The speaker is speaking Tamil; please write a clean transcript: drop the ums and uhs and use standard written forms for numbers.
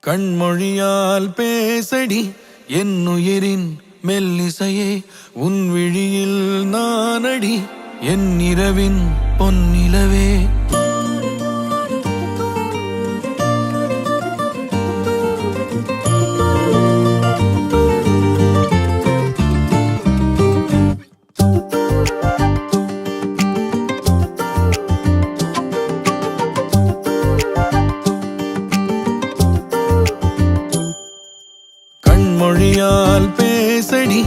கண்மொழியால் பேசடி என்னுயிரின் மெல்லிசையே உன் விழியில் நானடி என் இரவின் பொன்னிலவே. கண்மொழியால் பேசடி